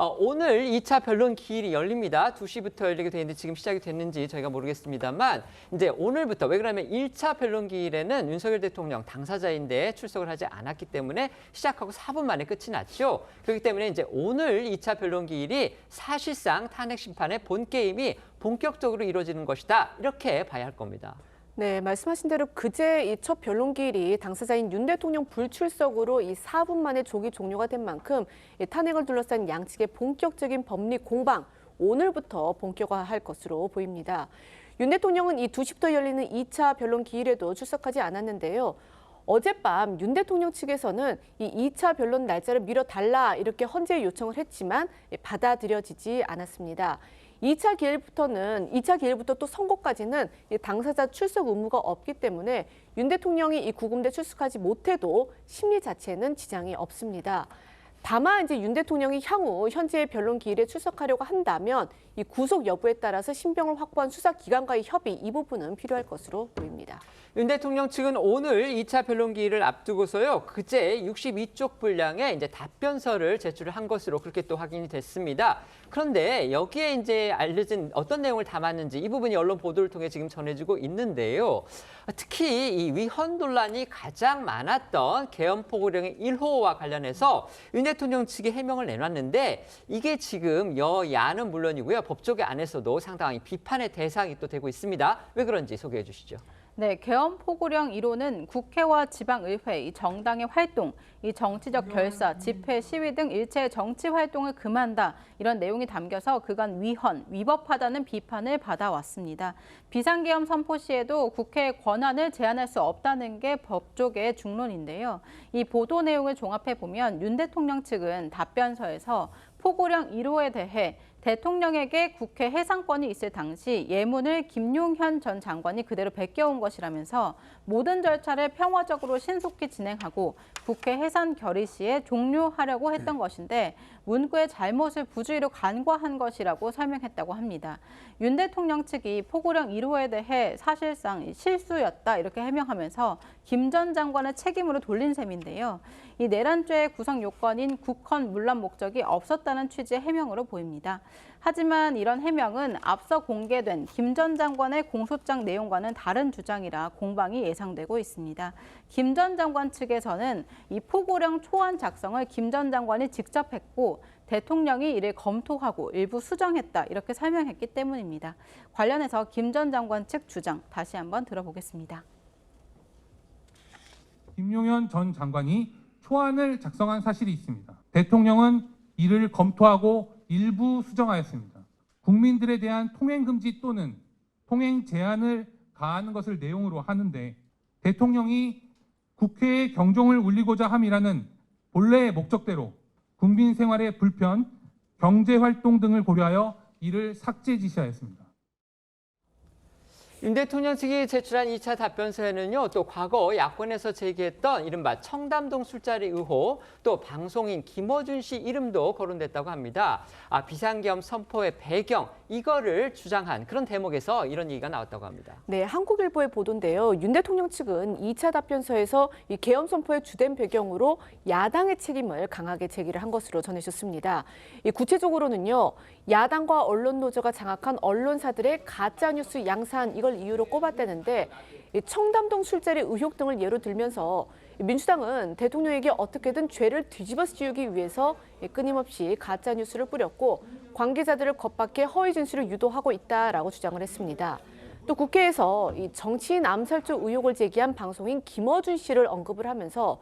오늘 2차 변론 기일이 열립니다. 2시부터 열리게 돼 있는데 지금 시작이 됐는지 저희가 모르겠습니다만 이제 오늘부터 왜 그러냐면 1차 변론 기일에는 윤석열 대통령 당사자인데 출석을 하지 않았기 때문에 시작하고 4분 만에 끝이 났죠. 그렇기 때문에 이제 오늘 2차 변론 기일이 사실상 탄핵 심판의 본 게임이 본격적으로 이루어지는 것이다. 이렇게 봐야 할 겁니다. 네, 말씀하신 대로 그제 이 첫 변론기일이 당사자인 윤 대통령 불출석으로 이 4분 만에 조기 종료가 된 만큼 이 탄핵을 둘러싼 양측의 본격적인 법리 공방, 오늘부터 본격화할 것으로 보입니다. 윤 대통령은 이 2시부터 열리는 2차 변론 기일에도 출석하지 않았는데요. 어젯밤 윤 대통령 측에서는 이 2차 변론 날짜를 미뤄달라 이렇게 헌재 요청을 했지만 받아들여지지 않았습니다. 2차 기일부터 또 선고까지는 당사자 출석 의무가 없기 때문에 윤 대통령이 이 구금대 출석하지 못해도 심리 자체는 지장이 없습니다. 다만 이제 윤 대통령이 향후 현재 변론 기일에 출석하려고 한다면 이 구속 여부에 따라서 신병을 확보한 수사기관과의 협의 이 부분은 필요할 것으로 보입니다. 윤 대통령 측은 오늘 2차 변론 기일을 앞두고서요. 그제 62쪽 분량의 이제 답변서를 제출을 한 것으로 그렇게 또 확인이 됐습니다. 그런데 여기에 이제 알려진 어떤 내용을 담았는지 이 부분이 언론 보도를 통해 지금 전해지고 있는데요. 특히 이 위헌 논란이 가장 많았던 계엄포고령의 1호와 관련해서 윤 대통령 측이 해명을 내놨는데 이게 지금 여야는 물론이고요. 법조계 안에서도 상당히 비판의 대상이 또 되고 있습니다. 왜 그런지 소개해 주시죠. 네, 계엄포고령 1호는 국회와 지방의회, 이 정당의 활동, 이 정치적 결사, 집회, 시위 등 일체의 정치 활동을 금한다. 이런 내용이 담겨서 그간 위헌, 위법하다는 비판을 받아왔습니다. 비상계엄 선포 시에도 국회의 권한을 제한할 수 없다는 게 법조계의 중론인데요. 이 보도 내용을 종합해 보면 윤 대통령 측은 답변서에서 포고령 1호에 대해 대통령에게 국회 해상권이 있을 당시 예문을 김용현 전 장관이 그대로 베껴온 것이라면서 모든 절차를 평화적으로 신속히 진행하고 국회 해산 결의 시에 종료하려고 했던 것인데 문구의 잘못을 부주의로 간과한 것이라고 설명했다고 합니다. 윤 대통령 측이 포고령 1호에 대해 사실상 실수였다 이렇게 해명하면서 김 전 장관의 책임으로 돌린 셈인데요. 이 내란죄의 구성 요건인 국헌 문란 목적이 없었다는 취지의 해명으로 보입니다. 하지만 이런 해명은 앞서 공개된 김 전 장관의 공소장 내용과는 다른 주장이라 공방이 예상되고 있습니다. 김 전 장관 측에서는 이 포고령 초안 작성을 김 전 장관이 직접 했고 대통령이 이를 검토하고 일부 수정했다 이렇게 설명했기 때문입니다. 관련해서 김 전 장관 측 주장 다시 한번 들어보겠습니다. 김용현 전 장관이 초안을 작성한 사실이 있습니다. 대통령은 이를 검토하고 일부 수정하였습니다. 국민들에 대한 통행 금지 또는 통행 제한을 가하는 것을 내용으로 하는데 대통령이 국회의 경종을 울리고자 함이라는 본래의 목적대로 국민 생활의 불편, 경제 활동 등을 고려하여 이를 삭제 지시하였습니다. 윤 대통령 측이 제출한 2차 답변서에는요, 또 과거 야권에서 제기했던 이른바 청담동 술자리 의혹, 또 방송인 김어준 씨 이름도 거론됐다고 합니다. 비상계엄 선포의 배경, 이거를 주장한 그런 대목에서 이런 얘기가 나왔다고 합니다. 네, 한국일보의 보도인데요. 윤 대통령 측은 2차 답변서에서 이 계엄 선포의 주된 배경으로 야당의 책임을 강하게 제기를 한 것으로 전해졌습니다. 구체적으로는요, 야당과 언론 노조가 장악한 언론사들의 가짜뉴스 양산 이걸 이유로 꼽았다는데 청담동 술자리 의혹 등을 예로 들면서 민주당은 대통령에게 어떻게든 죄를 뒤집어 씌우기 위해서 끊임없이 가짜뉴스를 뿌렸고 관계자들을 겁박해 허위 진술을 유도하고 있다라고 주장을 했습니다. 또 국회에서 이 정치인 암살조 의혹을 제기한 방송인 김어준 씨를 언급을 하면서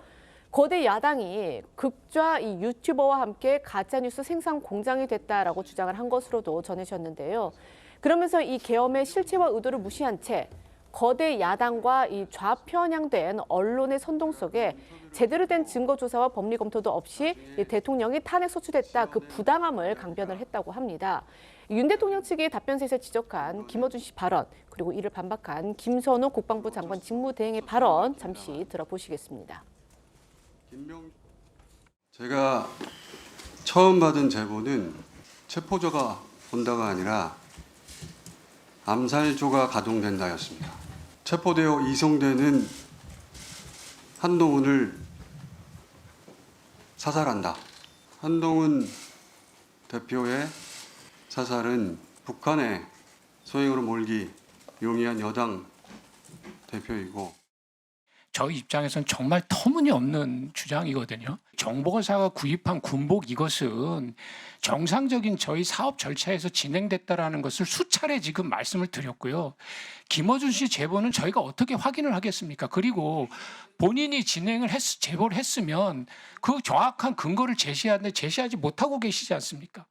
거대 야당이 극좌 이 유튜버와 함께 가짜뉴스 생산 공장이 됐다라고 주장을 한 것으로도 전해졌는데요. 그러면서 이 계엄의 실체와 의도를 무시한 채 거대 야당과 이 좌편향된 언론의 선동 속에 제대로 된 증거 조사와 법리 검토도 없이 대통령이 탄핵 소추됐다 그 부당함을 강변을 했다고 합니다. 윤 대통령 측이 답변서에서 지적한 김어준 씨 발언 그리고 이를 반박한 김선호 국방부 장관 직무대행의 발언 잠시 들어보시겠습니다. 제가 처음 받은 제보는 체포조가 온다가 아니라 암살조가 가동된다였습니다. 체포되어 이송되는 한동훈을 사살한다. 한동훈 대표의 사살은 북한의 소행으로 몰기 용이한 여당 대표이고 저희 입장에서는 정말 터무니없는 주장이거든요. 정보사가 구입한 군복 이것은 정상적인 저희 사업 절차에서 진행됐다라는 것을 수차례 지금 말씀을 드렸고요. 김어준 씨 제보는 저희가 어떻게 확인을 하겠습니까? 그리고 본인이 제보를 했으면 그 정확한 근거를 제시하지 못하고 계시지 않습니까?